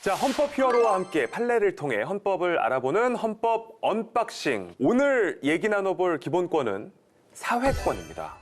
자, 헌법 히어로와 함께 판례를 통해 헌법을 알아보는 헌법 언박싱. 오늘 얘기 나눠볼 기본권은 사회권입니다.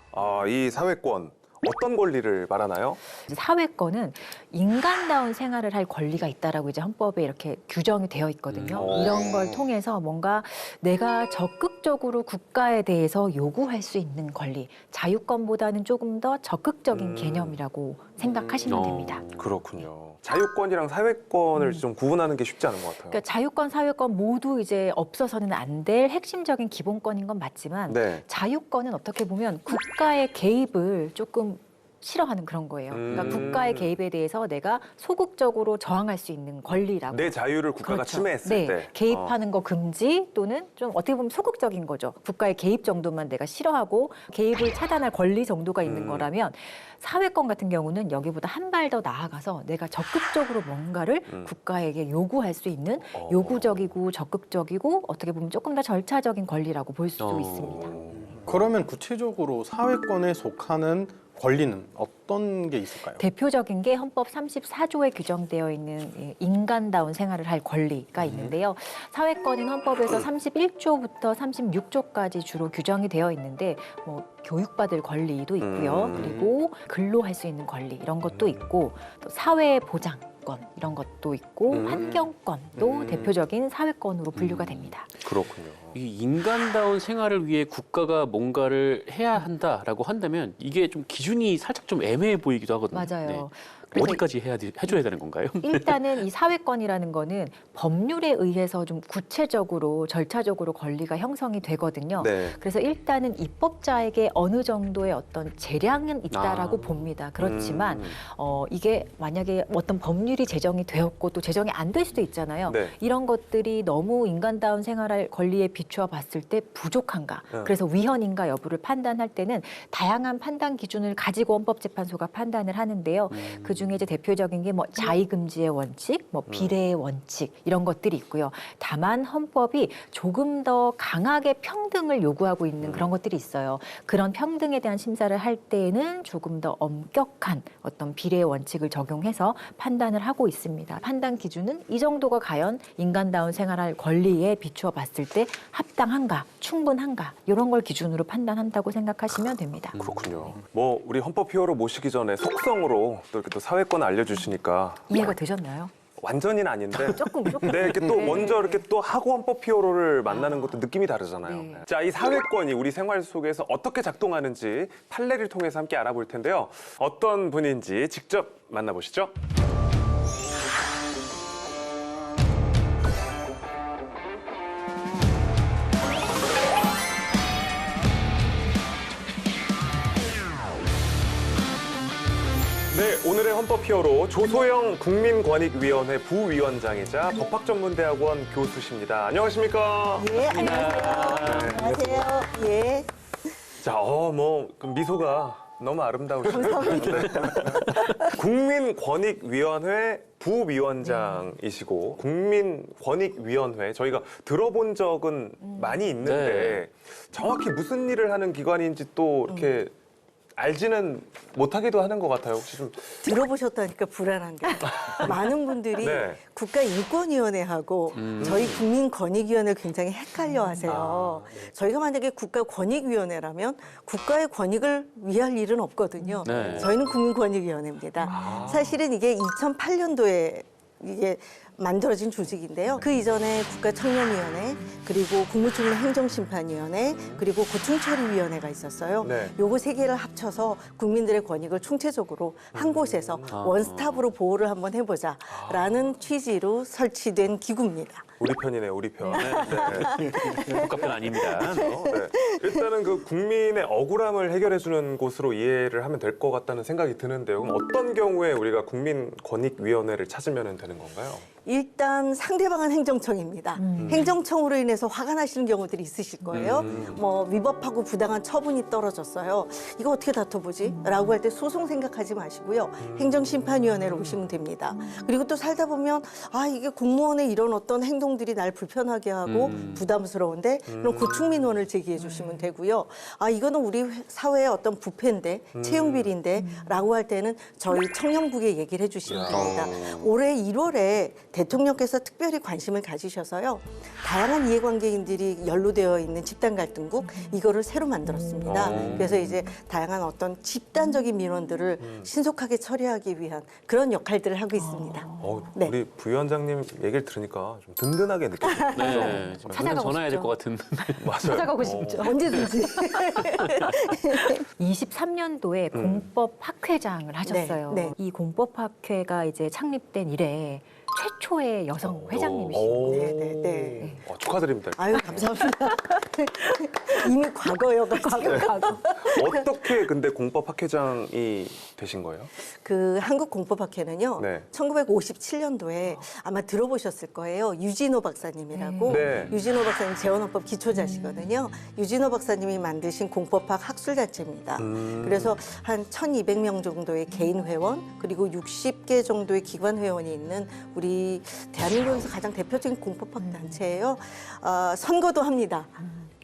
이 사회권 어떤 권리를 말하나요? 사회권은 인간다운 생활을 할 권리가 있다라고 이제 헌법에 이렇게 규정이 되어 있거든요. 이런 걸 통해서 뭔가 내가 적극적으로 국가에 대해서 요구할 수 있는 권리, 자유권보다는 조금 더 적극적인 개념이라고 생각하시면 됩니다. 그렇군요. 자유권이랑 사회권을 좀 구분하는 게 쉽지 않은 것 같아요. 그러니까 자유권, 사회권 모두 이제 없어서는 안 될 핵심적인 기본권인 건 맞지만 네. 자유권은 어떻게 보면 국가의 개입을 조금 싫어하는 그런 거예요. 그러니까 국가의 개입에 대해서 내가 소극적으로 저항할 수 있는 권리라고. 내 자유를 국가가 그렇죠. 침해했을 네. 때. 개입하는 거 금지 또는 좀 어떻게 보면 소극적인 거죠. 국가의 개입 정도만 내가 싫어하고 개입을 차단할 권리 정도가 있는 거라면 사회권 같은 경우는 여기보다 한 발 더 나아가서 내가 적극적으로 뭔가를 국가에게 요구할 수 있는 요구적이고 적극적이고 어떻게 보면 조금 더 절차적인 권리라고 볼 수 있습니다. 그러면 구체적으로 사회권에 속하는 권리는 어떤 게 있을까요? 대표적인 게 헌법 34조에 규정되어 있는 인간다운 생활을 할 권리가 있는데요. 사회권은 헌법에서 31조부터 36조까지 주로 규정이 되어 있는데 뭐 교육받을 권리도 있고요. 그리고 근로할 수 있는 권리 이런 것도 있고 또 사회 보장권 이런 것도 있고 환경권도 대표적인 사회권으로 분류가 됩니다. 그렇군요. 이 인간다운 생활을 위해 국가가 뭔가를 해야 한다라고 한다면 이게 좀 기준이 살짝 좀 애매해 보이기도 하거든요. 맞아요. 네. 그래서 어디까지 해줘야 되는 건가요? 일단은 이 사회권이라는 거는 법률에 의해서 좀 구체적으로 절차적으로 권리가 형성이 되거든요. 네. 그래서 일단은 입법자에게 어느 정도의 어떤 재량은 있다라고 봅니다. 그렇지만 이게 만약에 어떤 법률이 제정이 되었고 또 제정이 안 될 수도 있잖아요. 네. 이런 것들이 너무 인간다운 생활할 권리에 비추어 봤을 때 부족한가. 그래서 위헌인가 여부를 판단할 때는 다양한 판단 기준을 가지고 헌법재판소가 판단을 하는데요. 그 중에 이제 대표적인 게 뭐 자의금지의 원칙, 뭐 비례의 원칙 이런 것들이 있고요. 다만 헌법이 조금 더 강하게 평등을 요구하고 있는 그런 것들이 있어요. 그런 평등에 대한 심사를 할 때에는 조금 더 엄격한 어떤 비례의 원칙을 적용해서 판단을 하고 있습니다. 판단 기준은 이 정도가 과연 인간다운 생활할 권리에 비추어 봤을 때 합당한가, 충분한가 이런 걸 기준으로 판단한다고 생각하시면 됩니다. 그렇군요. 뭐 우리 헌법 히어로 모시기 전에 속성으로 또 이렇게 또 사회권을 알려주시니까 이해가 되셨나요? 완전히는 아닌데. 조금. 네, 이렇게 또 먼저 이렇게 또 하고 헌법 히어로를 만나는 것도 느낌이 다르잖아요. 네. 자, 이 사회권이 우리 생활 속에서 어떻게 작동하는지 판례를 통해서 함께 알아볼 텐데요. 어떤 분인지 직접 만나보시죠. 네, 오늘의 헌법 히어로 조소영 국민권익위원회 부위원장이자 법학전문대학원 교수십니다. 안녕하십니까? 예, 안녕하세요. 안녕하세요. 예. 자, 그 미소가 너무 아름다우시네요. 국민권익위원회 부위원장이시고 국민권익위원회 저희가 들어본 적은 많이 있는데 정확히 무슨 일을 하는 기관인지 또 이렇게 알지는 못하기도 하는 것 같아요. 혹시 좀 들어보셨다니까 불안한 게 많은 분들이 네. 국가인권위원회하고 저희 국민권익위원회 굉장히 헷갈려 하세요. 저희가 만약에 국가권익위원회라면 국가의 권익을 위할 일은 없거든요. 네. 저희는 국민권익위원회입니다. 사실은 이게 2008년도에 이게 만들어진 조직인데요. 그 이전에 국가청년위원회, 그리고 국무총리 행정심판위원회, 그리고 고충처리위원회가 있었어요. 네. 요거 세 개를 합쳐서 국민들의 권익을 총체적으로 한 곳에서 원스톱으로 보호를 한번 해보자라는 취지로 설치된 기구입니다. 우리 편이네요, 우리 편. 네. 국가편 아닙니다. 네. 일단은 그 국민의 억울함을 해결해주는 곳으로 이해를 하면 될 것 같다는 생각이 드는데요. 그럼 어떤 경우에 우리가 국민권익위원회를 찾으면 되는 건가요? 일단 상대방은 행정청입니다. 행정청으로 인해서 화가 나시는 경우들이 있으실 거예요. 뭐 위법하고 부당한 처분이 떨어졌어요. 이거 어떻게 다퉈보지? 라고 할 때 소송 생각하지 마시고요. 행정심판위원회로 오시면 됩니다. 그리고 또 살다 보면 이게 공무원의 이런 어떤 행동 행동들이 날 불편하게 하고 부담스러운데 그럼 구축민원을 제기해 주시면 되고요. 아 이거는 우리 사회의 어떤 부패인데 채용 비리인데라고 할 때는 저희 청년국에 얘기를 해주시면 됩니다. 올해 1월에 대통령께서 특별히 관심을 가지셔서요. 다양한 이해관계인들이 연루되어 있는 집단 갈등국 이거를 새로 만들었습니다. 그래서 이제 다양한 어떤 집단적인 민원들을 신속하게 처리하기 위한 그런 역할들을 하고 있습니다. 네. 우리 부위원장님 얘기를 들으니까 좀 든든하게 느껴져요. 네, 지금 당장 찾아가고 전화해야 될 싶죠. 것 같은. 맞아요. 찾아가고 싶죠. 언제든지. 23년도에 공법학회장을 하셨어요. 네, 네. 이 공법학회가 이제 창립된 이래 최초의 여성 회장님이시고 네, 네, 네. 축하드립니다. 아유 감사합니다. 이미 과거여가지고. 어떻게 근데 공법학회장이 되신 거예요? 그 한국공법학회는요. 네. 1957년도에 아마 들어보셨을 거예요. 유진호 박사님이라고. 네. 유진호 박사님 재헌헌법 기초자시거든요. 유진호 박사님이 만드신 공법학 학술단체입니다. 그래서 한 1,200명 정도의 개인 회원 그리고 60개 정도의 기관 회원이 있는 우리 대한민국에서 가장 대표적인 공법학 단체예요. 선거도 합니다.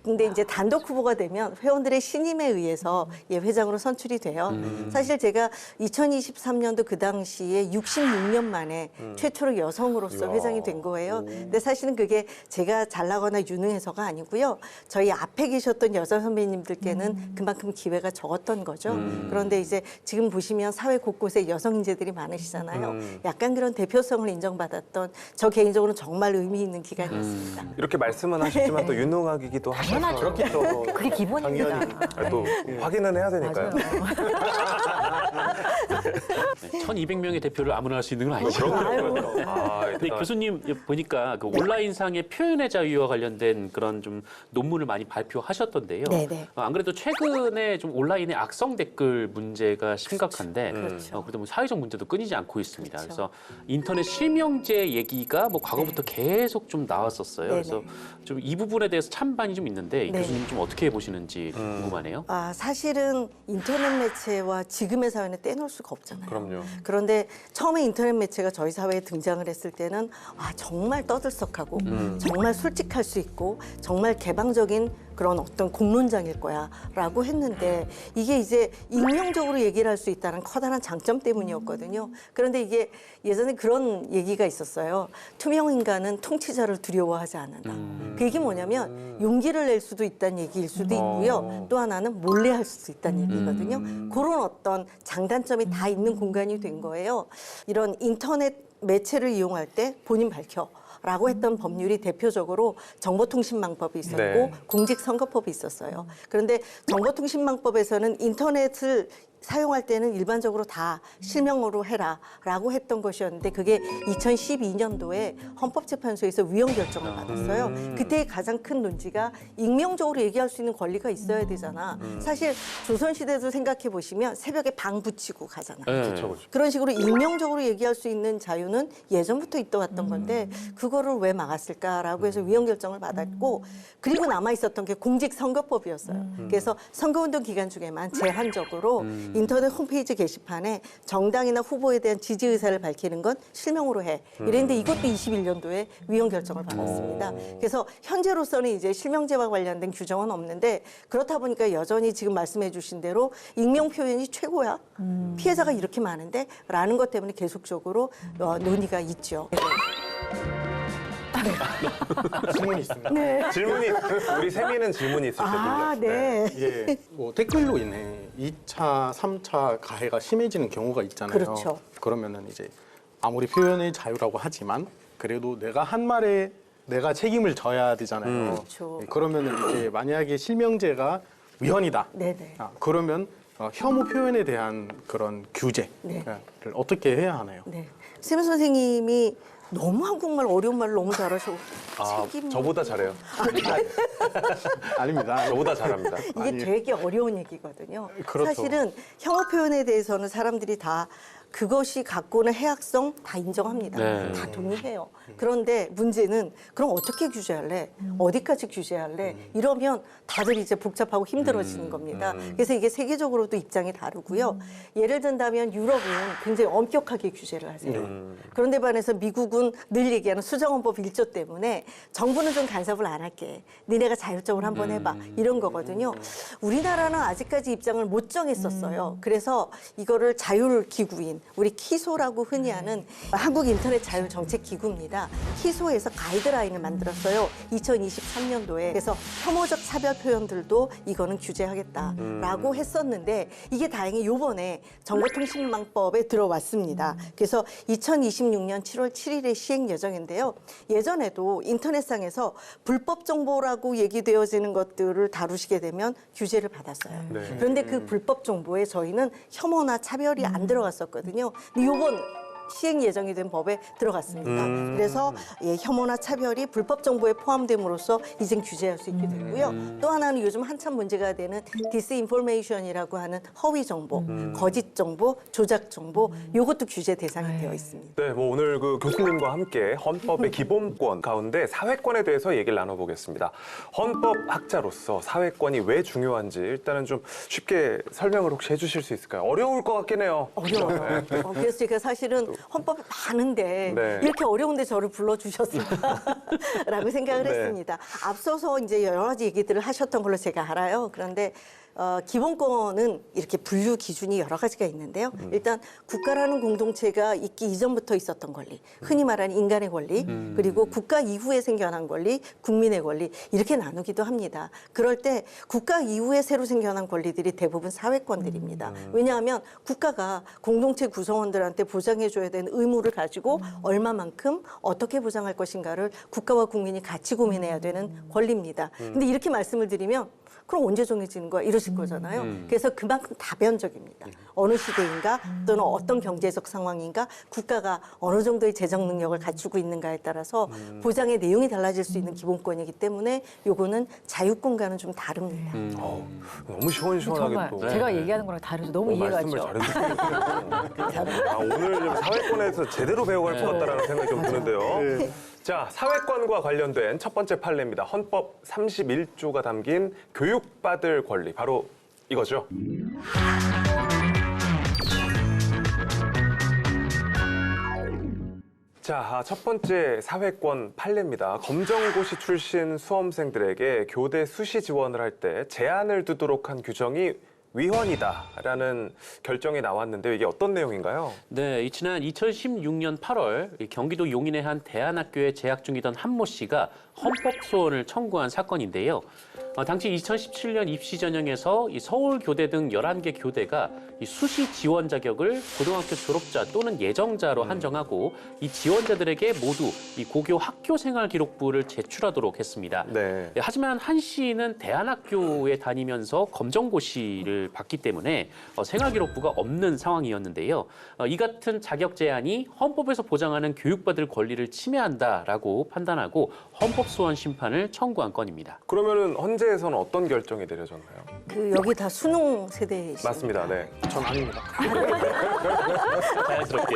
근데 이제 단독 후보가 되면 회원들의 신임에 의해서 회장으로 선출이 돼요. 사실 제가 2023년도 그 당시에 66년 만에 최초로 여성으로서 이야. 회장이 된 거예요. 근데 사실은 그게 제가 잘나거나 유능해서가 아니고요. 저희 앞에 계셨던 여자 선배님들께는 그만큼 기회가 적었던 거죠. 그런데 이제 지금 보시면 사회 곳곳에 여성 인재들이 많으시잖아요. 약간 그런 대표성을 인정받았던 저 개인적으로는 정말 의미 있는 기간이었습니다. 이렇게 말씀은 하시지만 또 유능하기도 하셔서 당연하죠. 그렇겠죠. 그게 기본입니다. 또 확인은 해야 되니까요. 네, 1,200명의 대표를 아무나 할 수 있는 건 아니죠. 근데 교수님 보니까 그 온라인상의 표현의 자유와 관련된 그런 좀 논문을 많이 발표하셨던데요. 네네. 안 그래도 최근에 좀 온라인의 악성 댓글 문제가 심각한데 그렇죠. 그래도 뭐 사회적 문제도 끊이지 않고 있습니다. 그렇죠. 그래서 인터넷 실명제 얘기가 뭐 과거부터 계속 좀 나왔었어요. 네네. 그래서 좀 이 부분에 대해서 찬반이 좀 있는데 네. 교수님 좀 어떻게 보시는지 궁금하네요. 사실은 인터넷 매체와 지금의 사회는 떼놓을 수가 없잖아요. 그럼요. 그런데 처음에 인터넷 매체가 저희 사회에 등장을 했을 때는 정말 떠들썩하고 정말 솔직할 수 있고 정말 개방적인 그런 어떤 공론장일 거야 라고 했는데 이게 이제 익명적으로 얘기를 할 수 있다는 커다란 장점 때문이었거든요. 그런데 이게 예전에 그런 얘기가 있었어요. 투명 인간은 통치자를 두려워하지 않는다. 그 얘기 뭐냐면 용기를 낼 수도 있다는 얘기일 수도 있고요. 또 하나는 몰래 할 수 있다는 얘기거든요. 그런 어떤 장단점이 다 있는 공간이 된 거예요. 이런 인터넷 매체를 이용할 때 본인 밝혀. 라고 했던 법률이 대표적으로 정보통신망법이 있었고 네. 공직선거법이 있었어요. 그런데 정보통신망법에서는 인터넷을 사용할 때는 일반적으로 다 실명으로 해라라고 했던 것이었는데 그게 2012년도에 헌법재판소에서 위헌 결정을 받았어요. 그때 가장 큰 논지가 익명적으로 얘기할 수 있는 권리가 있어야 되잖아. 사실 조선시대도 생각해 보시면 새벽에 방 붙이고 가잖아. 네. 그런 식으로 익명적으로 얘기할 수 있는 자유는 예전부터 있어왔던 건데 그거를 왜 막았을까라고 해서 위헌 결정을 받았고 그리고 남아 있었던 게 공직선거법이었어요. 그래서 선거운동 기간 중에만 제한적으로 인터넷 홈페이지 게시판에 정당이나 후보에 대한 지지 의사를 밝히는 건 실명으로 해. 이랬는데 이것도 21년도에 위헌 결정을 받았습니다. 그래서 현재로서는 이제 실명제와 관련된 규정은 없는데 그렇다 보니까 여전히 지금 말씀해 주신 대로 익명 표현이 최고야. 피해자가 이렇게 많은데 라는 것 때문에 계속적으로 논의가 있죠. 질문이 있습니다. 질문이 우리 세미는 질문이 있을 때 들려. 네. 예, 뭐 댓글로 인해 2차, 3차 가해가 심해지는 경우가 있잖아요. 그렇죠. 그러면은 이제 아무리 표현의 자유라고 하지만 그래도 내가 한 말에 내가 책임을 져야 되잖아요. 그렇죠. 예, 그러면은 이제 만약에 실명제가 위헌이다. 네네. 그러면 혐오 표현에 대한 그런 규제를 네. 어떻게 해야 하나요? 네. 쌤 선생님이 너무 한국말 어려운 말을 너무 잘하셔. 저보다 잘해요. 아닙니다. 저보다 잘합니다. 이게 아니. 되게 어려운 얘기거든요. 그렇죠. 사실은 혐오 표현에 대해서는 사람들이 다 그것이 갖고 오는 해악성 다 인정합니다. 네. 다 동의해요. 그런데 문제는 그럼 어떻게 규제할래? 어디까지 규제할래? 이러면 다들 이제 복잡하고 힘들어지는 겁니다. 그래서 이게 세계적으로도 입장이 다르고요. 예를 든다면 유럽은 굉장히 엄격하게 규제를 하세요. 그런데 반해서 미국은 늘 얘기하는 수정헌법 1조 때문에 정부는 좀 간섭을 안 할게. 니네가 자율적으로 한번 해봐. 이런 거거든요. 우리나라는 아직까지 입장을 못 정했었어요. 그래서 이거를 자율기구인 우리 키소라고 흔히 하는 한국인터넷자율정책기구입니다. 키소에서 가이드라인을 만들었어요. 2023년도에. 그래서 혐오적 차별 표현들도 이거는 규제하겠다라고 했었는데 이게 다행히 요번에 정보통신망법에 들어왔습니다. 그래서 2026년 7월 7일에 시행 예정인데요. 예전에도 인터넷상에서 불법 정보라고 얘기되어지는 것들을 다루시게 되면 규제를 받았어요. 네. 그런데 그 불법 정보에 저희는 혐오나 차별이 안 들어갔었거든요. 근데 요번 시행 예정이 된 법에 들어갔습니다. 그래서 예, 혐오나 차별이 불법 정보에 포함됨으로써 이젠 규제할 수 있게 되고요. 또 하나는 요즘 한참 문제가 되는 디스인포메이션이라고 하는 허위 정보, 거짓 정보, 조작 정보 요것도 규제 대상이 되어 있습니다. 네, 뭐 오늘 그 교수님과 함께 헌법의 기본권 가운데 사회권에 대해서 얘기를 나눠보겠습니다. 헌법학자로서 사회권이 왜 중요한지 일단은 좀 쉽게 설명을 혹시 해주실 수 있을까요? 어려울 것 같긴 해요. 어려워요. 그래서 제가 사실은 헌법이 많은데 네. 이렇게 어려운데 저를 불러주셨을까라고 생각을 네. 했습니다. 앞서서 이제 여러 가지 얘기들을 하셨던 걸로 제가 알아요. 그런데 기본권은 이렇게 분류 기준이 여러 가지가 있는데요. 일단 국가라는 공동체가 있기 이전부터 있었던 권리, 흔히 말하는 인간의 권리, 그리고 국가 이후에 생겨난 권리, 국민의 권리 이렇게 나누기도 합니다. 그럴 때 국가 이후에 새로 생겨난 권리들이 대부분 사회권들입니다. 왜냐하면 국가가 공동체 구성원들한테 보장해줘야 되는 의무를 가지고 얼마만큼 어떻게 보장할 것인가를 국가와 국민이 같이 고민해야 되는 권리입니다. 근데 이렇게 말씀을 드리면 그럼 언제 정해지는 거야? 이러실 거잖아요. 그래서 그만큼 다변적입니다. 어느 시대인가 또는 어떤 경제적 상황인가 국가가 어느 정도의 재정 능력을 갖추고 있는가에 따라서 보장의 내용이 달라질 수 있는 기본권이기 때문에 요거는 자유권과는 좀 다릅니다. 너무 시원시원하게 정말 또 제가 얘기하는 거랑 다르죠. 너무 이해가 말씀을 가죠. 잘해주시네요. 오늘 좀 사회권에서 제대로 배워갈 것 같다는 생각이 좀 드는데요. 자, 사회권과 관련된 첫 번째 판례입니다. 헌법 31조가 담긴 교육받을 권리, 바로 이거죠. 자, 첫 번째 사회권 판례입니다. 검정고시 출신 수험생들에게 교대 수시 지원을 할 때 제한을 두도록 한 규정이 위헌이다라는 결정이 나왔는데 이게 어떤 내용인가요? 네, 지난 2016년 8월 경기도 용인의 한 대안학교에 재학 중이던 한모 씨가 헌법 소원을 청구한 사건인데요. 당시 2017년 입시 전형에서 이 서울교대 등 11개 교대가 이 수시 지원 자격을 고등학교 졸업자 또는 예정자로 한정하고 이 지원자들에게 모두 이 고교 학교 생활 기록부를 제출하도록 했습니다. 네. 하지만 한 씨는 대안학교에 다니면서 검정고시를 받기 때문에 생활 기록부가 없는 상황이었는데요. 이 같은 자격 제한이 헌법에서 보장하는 교육받을 권리를 침해한다라고 판단하고 헌법소원 심판을 청구한 건입니다. 그러면은 헌재에서는 어떤 결정이 내려졌나요? 그 여기 다 수능 세대이십니까? 맞습니다. 네. 전 아닙니다. 자연스럽게.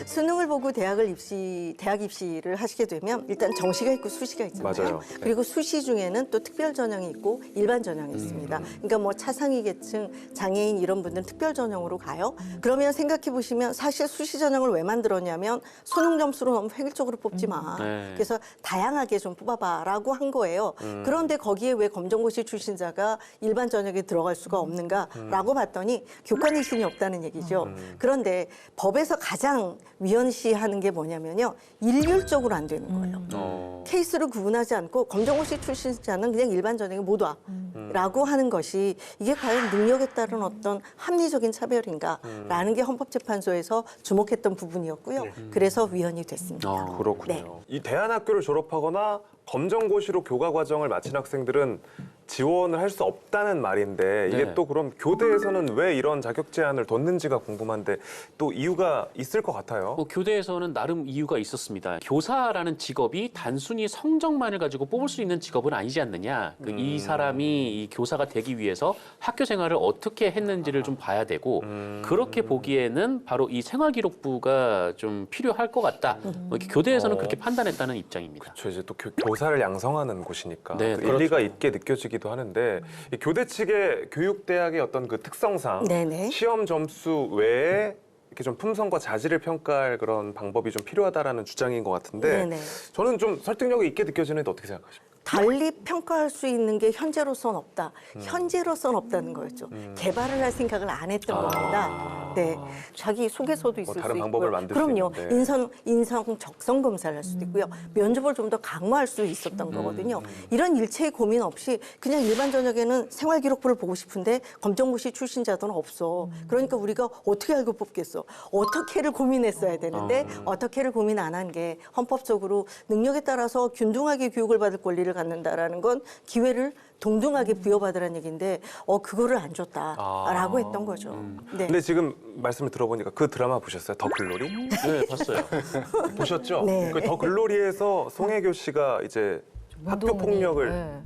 수능을 보고 대학 입시를 하시게 되면 일단 정시가 있고 수시가 있잖아요. 맞아요. 그리고 수시 중에는 또 특별 전형이 있고 일반 전형이 있습니다. 그러니까 뭐 차상위 계층, 장애인 이런 분들은 특별 전형으로 가요. 그러면 생각해 보시면 사실 수시 전형을 왜 만들었냐면 수능 점수로 너무 획일적으로 뽑지 마. 네. 그래서 다양하게 좀 뽑아봐라고 한 거예요. 그런데 거기에 왜 검정고시 출신자가 일반 전형에 들어갈 수가 없는가라고 봤더니 교권의식이 없다는 얘기죠. 그런데 법에서 가장 위헌시하는 게 뭐냐면요. 일률적으로 안 되는 거예요. 케이스를 구분하지 않고 검정고시 출신자는 그냥 일반 전형에 못 와라고 하는 것이 이게 과연 능력에 따른 어떤 합리적인 차별인가라는 게 헌법재판소에서 주목했던 부분이었고요. 그래서 위헌이 됐습니다. 그렇군요. 네. 이 대안학교를 졸업하거나 검정고시로 교과 과정을 마친 학생들은 지원을 할 수 없다는 말인데 이게 네. 또 그럼 교대에서는 왜 이런 자격 제한을 뒀는지가 궁금한데 또 이유가 있을 것 같아요. 뭐 교대에서는 나름 이유가 있었습니다. 교사라는 직업이 단순히 성적만을 가지고 뽑을 수 있는 직업은 아니지 않느냐. 이 사람이 이 교사가 되기 위해서 학교 생활을 어떻게 했는지를 좀 봐야 되고 그렇게 보기에는 바로 이 생활기록부가 좀 필요할 것 같다. 뭐 이렇게 교대에서는 그렇게 판단했다는 입장입니다. 저 이제 또 교사를 양성하는 곳이니까 네, 또 그렇죠. 일리가 있게 느껴지기도 하는데 이 교대 측의 교육대학의 어떤 그 특성상 네네. 시험 점수 외에 이렇게 좀 품성과 자질을 평가할 그런 방법이 좀 필요하다라는 주장인 것 같은데 네네. 저는 좀 설득력이 있게 느껴지는데 어떻게 생각하십니까? 달리 평가할 수 있는 게 현재로서는 없다. 현재로서는 없다는 거였죠. 개발을 할 생각을 안 했던 겁니다. 네, 자기 속에서도 있을 다른 수 방법을 있고요. 만들 수 그럼요. 있는데. 인성 적성 검사를 할 수도 있고요. 면접을 좀 더 강화할 수 있었던 거거든요. 이런 일체의 고민 없이 그냥 일반 전형에는 생활기록부를 보고 싶은데 검정고시 출신자들은 없어. 그러니까 우리가 어떻게 알고 뽑겠어? 어떻게를 고민했어야 되는데 어떻게를 고민 안 한 게 헌법적으로 능력에 따라서 균등하게 교육을 받을 권리를 갖는다라는 건 기회를 동등하게 부여받으라는 얘기인데 그거를 안 줬다라고 했던 거죠. 네. 근데 지금 말씀을 들어보니까 그 드라마 보셨어요? 더 글로리? 네, 봤어요. 보셨죠? 네. 그 더 글로리에서 송혜교 씨가 이제 학교 운동이, 폭력을 네.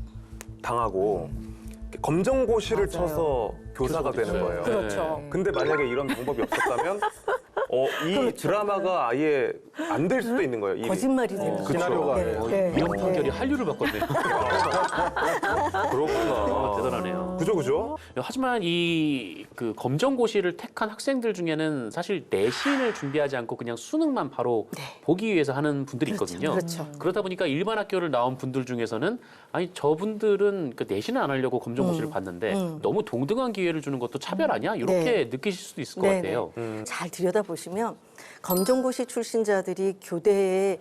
당하고 검정고시를 쳐서 교사가 되는 됐어요. 거예요. 그렇죠. 근데 만약에 이런 방법이 없었다면 이 드라마가 아예 안 될 수도 있는 거예요. 일이. 거짓말이 되는 거죠. 시나리오가 네. 네. 네. 이런 판결이 한류를 바꿨네요. 그렇구나. 대단하네요. 그죠? 하지만 이 그 검정고시를 택한 학생들 중에는 사실 내신을 준비하지 않고 그냥 수능만 바로 보기 위해서 하는 분들이 있거든요. 그렇죠. 그러다 보니까 일반 학교를 나온 분들 중에서는 아니 저분들은 그 내신을 안 하려고 검정고시를 봤는데 너무 동등한 기회를 주는 것도 차별 아니야? 이렇게 네. 느끼실 수도 있을 것 같아요. 잘 들여다보시면 검정고시 출신자들이 교대에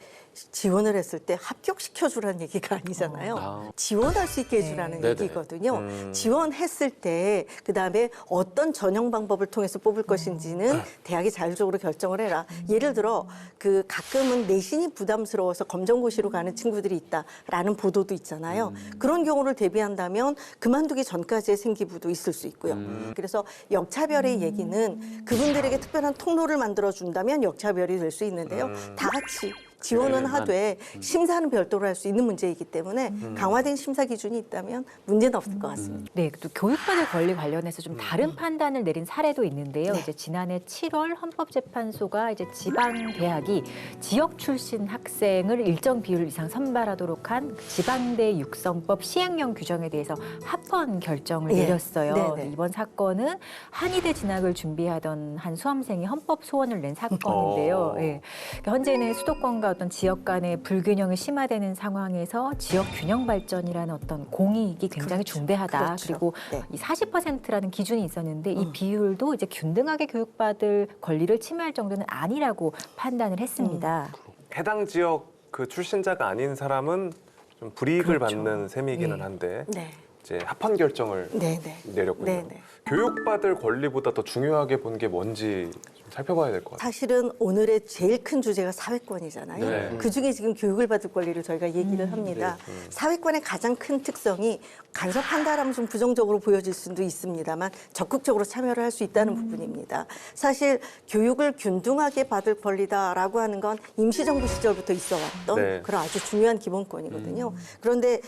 지원을 했을 때 합격시켜주라는 얘기가 아니잖아요. 아. 지원할 수 있게 해주라는 네네. 얘기거든요. 지원했을 때 그다음에 어떤 전형 방법을 통해서 뽑을 것인지는 대학이 자율적으로 결정을 해라. 예를 들어 그 가끔은 내신이 부담스러워서 검정고시로 가는 친구들이 있다라는 보도도 있잖아요. 그런 경우를 대비한다면 그만두기 전까지의 생기부도 있을 수 있고요. 그래서 역차별의 얘기는 그분들에게 특별한 통로를 만들어준다면 역차별이 될 수 있는데요. 다 같이 지원은 하되 심사는 별도로 할 수 있는 문제이기 때문에 강화된 심사 기준이 있다면 문제는 없을 것 같습니다. 네, 또 교육받을 권리 관련해서 좀 다른 판단을 내린 사례도 있는데요. 네. 이제 지난해 7월 헌법재판소가 이제 지방 대학이 지역 출신 학생을 일정 비율 이상 선발하도록 한 지방대 육성법 시행령 규정에 대해서 합헌 결정을 예. 내렸어요. 네네. 이번 사건은 한의대 진학을 준비하던 한 수험생이 헌법 소원을 낸 사건인데요. 예. 그러니까 현재는 수도권과 어떤 지역 간의 불균형이 심화되는 상황에서 지역 균형 발전이라는 어떤 공익이 굉장히 그렇죠. 중대하다. 그렇죠. 그리고 네. 이 40%라는 기준이 있었는데 이 비율도 이제 균등하게 교육받을 권리를 침해할 정도는 아니라고 판단을 했습니다. 해당 지역 그 출신자가 아닌 사람은 좀 불이익을 그렇죠. 받는 셈이기는 네. 한데 네. 이제 합헌 결정을 네네. 내렸군요. 네네. 교육받을 권리보다 더 중요하게 본 게 뭔지 좀 살펴봐야 될 것 같아요. 사실은 오늘의 제일 큰 주제가 사회권이잖아요. 네. 그중에 지금 교육을 받을 권리를 저희가 얘기를 합니다. 사회권의 가장 큰 특성이 간섭한다라면 좀 부정적으로 보여질 수도 있습니다만 적극적으로 참여를 할 수 있다는 부분입니다. 사실 교육을 균등하게 받을 권리다라고 하는 건 임시정부 시절부터 있어 왔던 네. 그런 아주 중요한 기본권이거든요. 그런데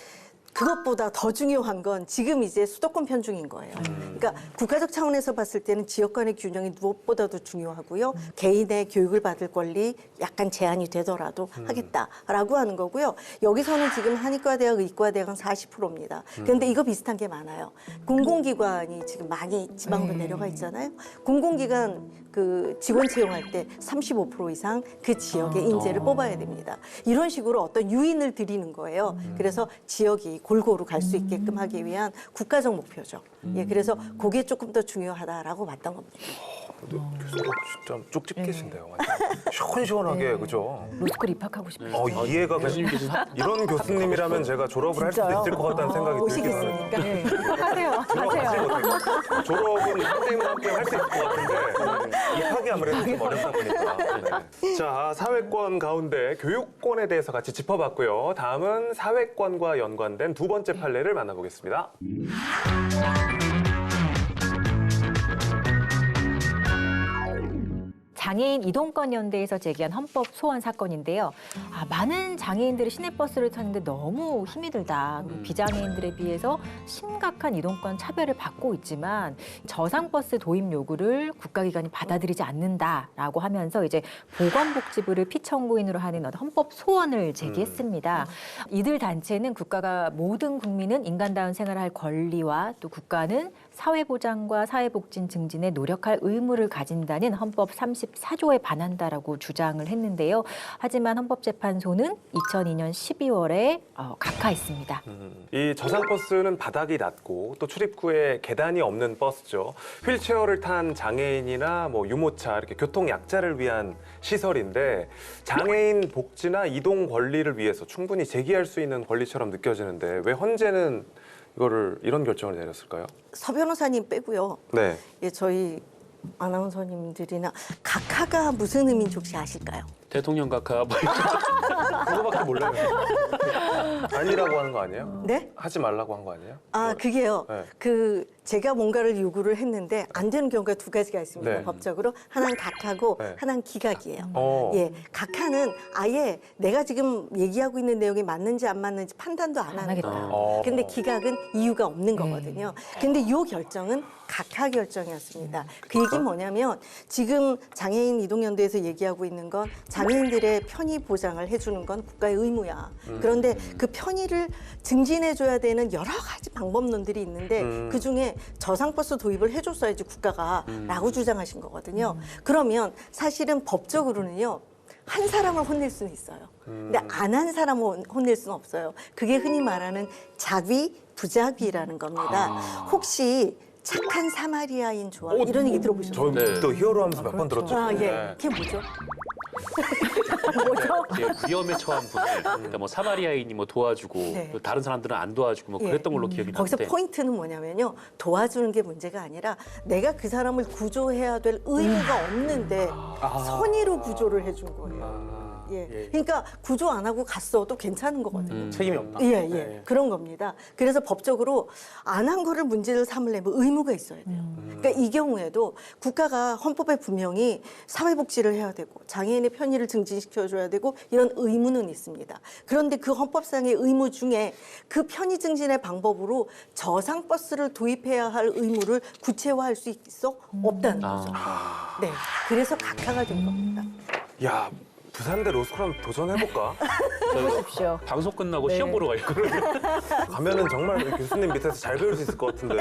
그것보다 더 중요한 건 지금 이제 수도권 편중인 거예요. 그러니까 국가적 차원에서 봤을 때는 지역 간의 균형이 무엇보다도 중요하고요. 개인의 교육을 받을 권리 약간 제한이 되더라도 하겠다라고 하는 거고요. 여기서는 지금 한의과대학, 의과대학은 40%입니다. 그런데 이거 비슷한 게 많아요. 공공기관이 지금 많이 지방으로 내려가 있잖아요. 공공기관 그 직원 채용할 때 35% 이상 그 지역의 인재를 뽑아야 됩니다. 이런 식으로 어떤 유인을 드리는 거예요. 그래서 지역이 골고루 갈 수 있게끔 하기 위한 국가적 목표죠. 예, 그래서 그게 조금 더 중요하다라고 봤던 겁니다. 근데 교수가 진짜 쪽집 계신데요. 완전 시원시원하게 그죠? 로스쿨 입학하고 싶어요. 이해가 교수님 계신 이런 교수님이라면 제가 졸업을 할 수도 진짜요? 있을 것 같다는 생각이 들긴 하는데 오시겠습니까? 네. 하세요. 하세요. 졸업은 선생님과 함께 할 수 있을 것 같은데 입학이 아무래도 좀 어렵다 보니까. 네. 자, 사회권 가운데 교육권에 대해서 같이 짚어봤고요. 다음은 사회권과 연관된 두 번째 판례를 만나보겠습니다. 장애인 이동권 연대에서 제기한 헌법 소원 사건인데요. 많은 장애인들이 시내버스를 타는데 너무 힘이 들다. 그리고 비장애인들에 비해서 심각한 이동권 차별을 받고 있지만 저상버스 도입 요구를 국가기관이 받아들이지 않는다라고 하면서 이제 보건복지부를 피청구인으로 하는 헌법 소원을 제기했습니다. 이들 단체는 국가가 모든 국민은 인간다운 생활을 할 권리와 또 국가는 사회보장과 사회복지 증진에 노력할 의무를 가진다는 헌법 34조에 반한다라고 주장을 했는데요. 하지만 헌법재판소는 2002년 12월에 각하했습니다. 이 저상버스는 바닥이 낮고 또 출입구에 계단이 없는 버스죠. 휠체어를 탄 장애인이나 뭐 유모차 이렇게 교통약자를 위한 시설인데 장애인 복지나 이동 권리를 위해서 충분히 제기할 수 있는 권리처럼 느껴지는데 왜 헌재는 이런 결정을 내렸을까요? 서 변호사님 빼고요. 네. 예, 저희 아나운서님들이나 각하가 무슨 의미인지 혹시 아실까요? 대통령 각하 뭐 그거밖에 몰라요. 아니라고 하는 거 아니에요? 네? 하지 말라고 한 거 아니에요? 그게요. 네. 제가 뭔가를 요구를 했는데 안 되는 경우가 두 가지가 있습니다. 네. 법적으로. 하나는 각하고 네. 하나는 기각이에요. 예. 각하는 아예 내가 지금 얘기하고 있는 내용이 맞는지 안 맞는지 판단도 안 하는 하겠다. 거예요. 근데 기각은 이유가 없는 거거든요. 근데 이 결정은 각하 결정이었습니다. 그 얘기는 뭐냐면 지금 장애인 이동연대에서 얘기하고 있는 건 장애인들의 편의 보장을 해주는 건 국가의 의무야. 그런데 그 편의를 증진해줘야 되는 여러 가지 방법론들이 있는데 그중에 저상버스 도입을 해줬어야지 국가가 라고 주장하신 거거든요. 그러면 사실은 법적으로는요. 한 사람을 혼낼 수는 있어요. 근데 안 한 사람을 혼낼 수는 없어요. 그게 흔히 말하는 자비, 부자비라는 겁니다. 혹시 착한 사마리아인 조항 이런 얘기 들어보셨어요? 저희 또 히어로 하면서 몇 번 들었죠. 예. 그게 뭐죠? 위험에 처한 분을 그러니까 뭐 사마리아인이 뭐 도와주고 네. 또 다른 사람들은 안 도와주고 뭐 예. 그랬던 걸로 기억이 거기서 나는데 포인트는 뭐냐면요. 도와주는 게 문제가 아니라 내가 그 사람을 구조해야 될 의무가 없는데 선의로 구조를 해준 거예요. 예. 그러니까 구조 안 하고 갔어도 괜찮은 거거든요. 책임이 없나? 예. 네. 그런 겁니다. 그래서 법적으로 안 한 거를 문제를 삼으려면 의무가 있어야 돼요. 그러니까 이 경우에도 국가가 헌법에 분명히 사회복지를 해야 되고 장애인의 편의를 증진시켜줘야 되고 이런 의무는 있습니다. 그런데 그 헌법상의 의무 중에 그 편의 증진의 방법으로 저상버스를 도입해야 할 의무를 구체화할 수 있어? 없다는 거죠. 네. 그래서 각하가 된 겁니다. 야, 부산대 로스쿨 도전해볼까? 보십시오. 방송 끝나고 네. 시험 보러 가 있거든요. 가면은 정말 우리 교수님 밑에서 잘 배울 수 있을 것 같은데.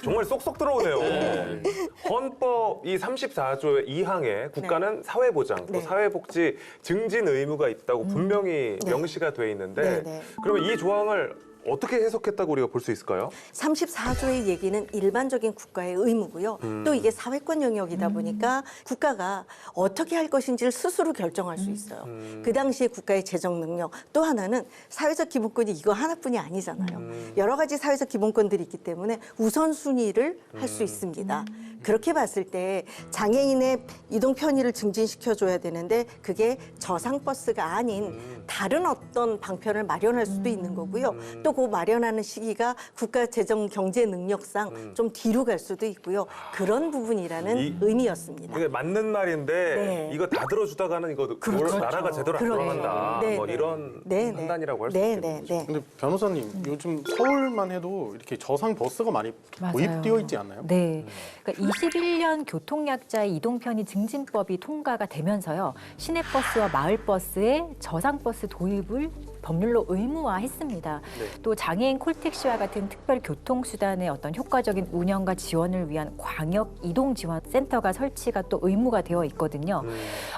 정말 쏙쏙 들어오네요. 네. 헌법 이 34조의 2항에 국가는 사회보장, 또 네. 사회복지 증진 의무가 있다고 분명히 네. 명시가 돼 있는데 네, 네. 그러면 이 조항을 어떻게 해석했다고 우리가 볼 수 있을까요? 34조의 얘기는 일반적인 국가의 의무고요. 또 이게 사회권 영역이다 보니까 국가가 어떻게 할 것인지를 스스로 결정할 수 있어요. 그 당시에 국가의 재정 능력. 또 하나는 사회적 기본권이 이거 하나뿐이 아니잖아요. 여러 가지 사회적 기본권들이 있기 때문에 우선순위를 할 수 있습니다. 그렇게 봤을 때 장애인의 이동 편의를 증진시켜줘야 되는데 그게 저상버스가 아닌 다른 어떤 방편을 마련할 수도 있는 거고요. 또 그 마련하는 시기가 국가 재정 경제 능력상 좀 뒤로 갈 수도 있고요. 그런 부분이라는 의미였습니다. 이게 맞는 말인데 네. 이거 다 들어주다가는 이거 그렇죠. 나라가 제대로 안 그렇죠. 돌아간다. 네, 뭐 네. 이런 네, 네. 판단이라고 할 수 네, 있겠네요. 네, 네. 근데 변호사님 요즘 서울만 해도 이렇게 저상 버스가 많이 맞아요. 도입되어 있지 않나요? 네. 그러니까 21년 교통약자의 이동편의 증진법이 통과가 되면서요. 시내버스와 마을버스의 저상버스 도입을 법률로 의무화했습니다. 또 장애인 콜택시와 같은 특별 교통수단의 어떤 효과적인 운영과 지원을 위한 광역 이동지원센터가 설치가 또 의무가 되어 있거든요.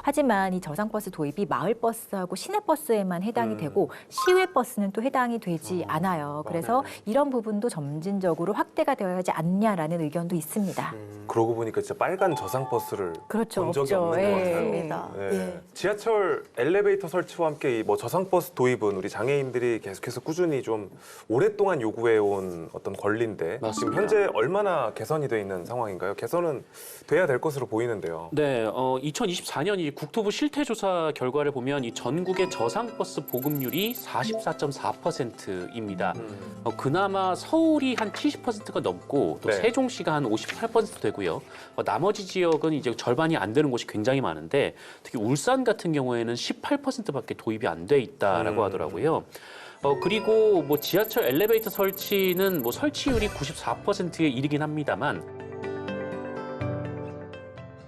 하지만 이 저상버스 도입이 마을버스하고 시내버스에만 해당이 되고 시외버스는 또 해당이 되지 않아요. 그래서 이런 부분도 점진적으로 확대가 되어야 하지 않냐라는 의견도 있습니다. 그러고 보니까 진짜 빨간 저상버스를 그렇죠. 본 적이 없죠. 없는 것 예. 같아요. 맞습니다. 네. 예. 지하철 엘리베이터 설치와 함께 이 뭐 저상버스 도입은 우리 장애인들이 계속해서 꾸준히 좀 오랫동안 요구해온 어떤 권리인데 지금 맞습니다. 현재 얼마나 개선이 돼 있는 상황인가요? 개선은 돼야 될 것으로 보이는데요. 네, 2024년 이 국토부 실태조사 결과를 보면 이 전국의 저상버스 보급률이 44.4%입니다. 그나마 서울이 한 70%가 넘고 또 네. 세종시가 한 58% 되고요. 나머지 지역은 이제 절반이 안 되는 곳이 굉장히 많은데 특히 울산 같은 경우에는 18%밖에 도입이 안 돼 있다라고 하더라고요. 그리고 뭐 지하철 엘리베이터 설치는 뭐 설치율이 94%에 이르긴 합니다만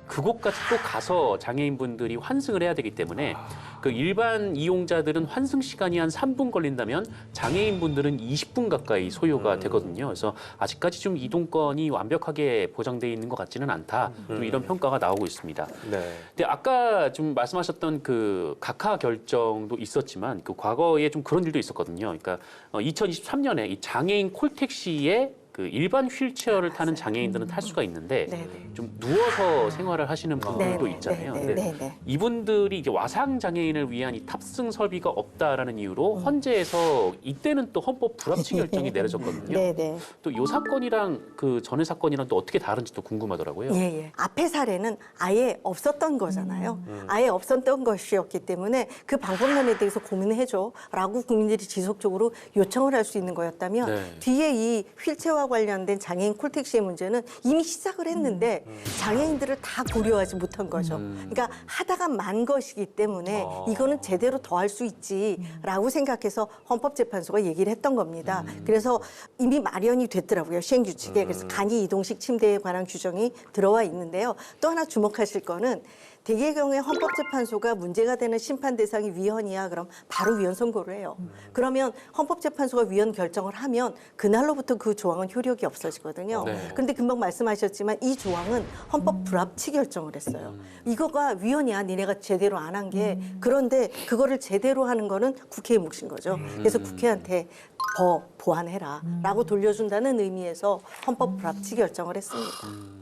그곳까지 또 가서 장애인분들이 환승을 해야 되기 때문에 그 일반 이용자들은 환승 시간이 한 3분 걸린다면 장애인분들은 20분 가까이 소요가 되거든요. 그래서 아직까지 좀 이동권이 완벽하게 보장돼 있는 것 같지는 않다. 좀 이런 평가가 나오고 있습니다. 네. 근데 아까 좀 말씀하셨던 그 각하 결정도 있었지만 그 과거에 좀 그런 일도 있었거든요. 그러니까 2023년에 이 장애인 콜택시에 그 일반 휠체어를 타는 장애인들은 탈 수가 있는데 네네. 좀 누워서 생활을 하시는 분들도 네네. 있잖아요. 네네. 근데 네네. 이분들이 이제 와상 장애인을 위한 이 탑승 설비가 없다라는 이유로 헌재에서 이때는 또 헌법 불합치 결정이 내려졌거든요. 네네. 또 이 사건이랑 그 전의 사건이랑 또 어떻게 다른지 또 궁금하더라고요. 예, 예. 앞의 사례는 아예 없었던 거잖아요. 아예 없었던 것이었기 때문에 그 방법론에 대해서 고민해줘라고 국민들이 지속적으로 요청을 할 수 있는 거였다면 네. 뒤에 이 휠체어와 관련된 장애인 콜택시의 문제는 이미 시작을 했는데 장애인들을 다 고려하지 못한 거죠. 그러니까 하다가 만 것이기 때문에 이거는 제대로 더 할 수 있지라고 생각해서 헌법재판소가 얘기를 했던 겁니다. 그래서 이미 마련이 됐더라고요. 시행규칙에. 그래서 간이 이동식 침대에 관한 규정이 들어와 있는데요. 또 하나 주목하실 거는 대개의 경우에 헌법재판소가 문제가 되는 심판 대상이 위헌이야 그럼 바로 위헌 선고를 해요. 그러면 헌법재판소가 위헌 결정을 하면 그날로부터 그 조항은 효력이 없어지거든요. 네. 그런데 금방 말씀하셨지만 이 조항은 헌법 불합치 결정을 했어요. 이거가 위헌이야 니네가 제대로 안 한 게 그런데 그거를 제대로 하는 거는 국회의 몫인 거죠. 그래서 국회한테 더 보완해라 라고 돌려준다는 의미에서 헌법 불합치 결정을 했습니다.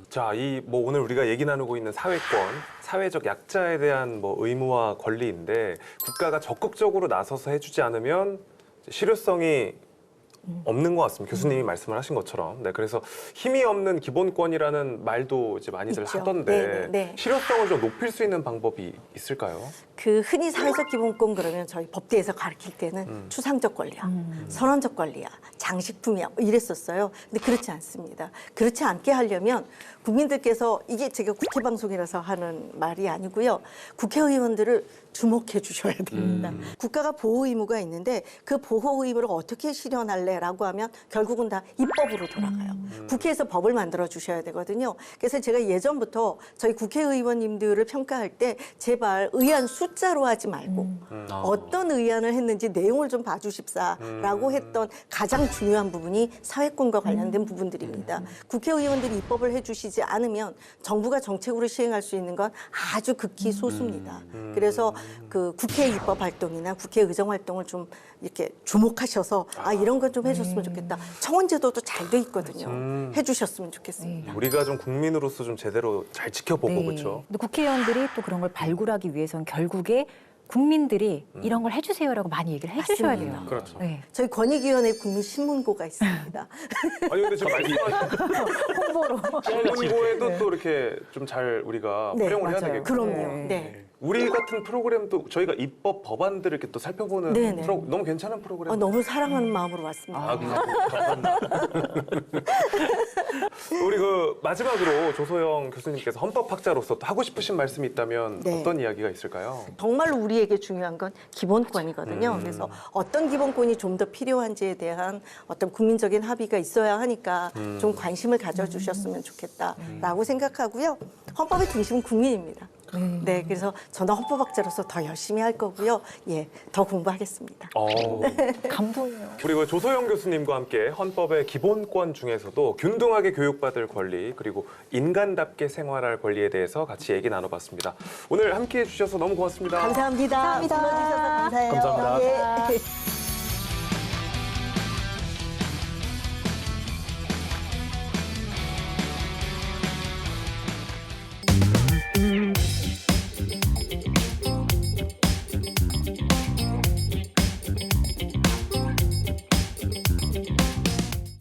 자, 이 뭐 오늘 우리가 얘기 나누고 있는 사회권, 사회적 약자에 대한 뭐 의무와 권리인데 국가가 적극적으로 나서서 해주지 않으면 실효성이 없는 것 같습니다. 교수님이 말씀을 하신 것처럼. 네, 그래서 힘이 없는 기본권이라는 말도 이제 많이들 있죠. 하던데 네, 네. 실효성을 좀 높일 수 있는 방법이 있을까요? 그 흔히 사회적 기본권 그러면 저희 법대에서 가르칠 때는 추상적 권리야, 선언적 권리야, 장식품이야 뭐 이랬었어요. 근데 그렇지 않습니다. 그렇지 않게 하려면 국민들께서 이게 제가 국회 방송이라서 하는 말이 아니고요. 국회의원들을 주목해 주셔야 됩니다. 국가가 보호 의무가 있는데 그 보호 의무를 어떻게 실현할래라고 하면 결국은 다 입법으로 돌아가요. 국회에서 법을 만들어 주셔야 되거든요. 그래서 제가 예전부터 저희 국회의원님들을 평가할 때 제발 의안 숫자로 하지 말고 어떤 의안을 했는지 내용을 좀 봐주십사라고 했던 가장 중요한 부분이 사회권과 관련된 부분들입니다. 국회의원들이 입법을 해주시지 않으면 정부가 정책으로 시행할 수 있는 건 아주 극히 소수입니다. 그래서 그 국회 입법 활동이나 국회 의정 활동을 좀 이렇게 주목하셔서 아 이런 건 좀 해줬으면 좋겠다. 청원제도도 잘 돼 있거든요. 해주셨으면 좋겠습니다. 우리가 좀 국민으로서 좀 제대로 잘 지켜보고 그렇죠. 근데 국회의원들이 또 그런 걸 발굴하기 위해서는 결국에 국민들이 이런 걸 해주세요라고 많이 얘기를 해주셔야 맞습니다. 돼요. 그렇죠. 네. 저희 권익위원회 국민신문고가 있습니다. 아니 근데 지금 말씀하신 홍보로. 신문고에도 또 이렇게 좀 잘 우리가 네, 활용을 해야 맞아요. 되겠고. 그럼요. 네. 네. 우리 같은 프로그램도 저희가 입법 법안들을 이렇게 또 살펴보는 네네. 너무 괜찮은 프로그램. 너무 사랑하는 마음으로 왔습니다. 아, 감사합니다. 우리 그 마지막으로 조소영 교수님께서 헌법학자로서 또 하고 싶으신 말씀이 있다면 네. 어떤 이야기가 있을까요? 정말로 우리에게 중요한 건 기본권이거든요. 그래서 어떤 기본권이 좀 더 필요한지에 대한 어떤 국민적인 합의가 있어야 하니까 좀 관심을 가져주셨으면 좋겠다라고 생각하고요. 헌법의 중심은 국민입니다. 네, 그래서 저는 헌법학자로서 더 열심히 할 거고요. 예, 더 공부하겠습니다. 감동이에요. 우리 그 조소영 교수님과 함께 헌법의 기본권 중에서도 균등하게 교육받을 권리 그리고 인간답게 생활할 권리에 대해서 같이 얘기 나눠봤습니다. 오늘 함께해 주셔서 너무 고맙습니다. 감사합니다. 불러주셔서 감사해요. 감사합니다. 예.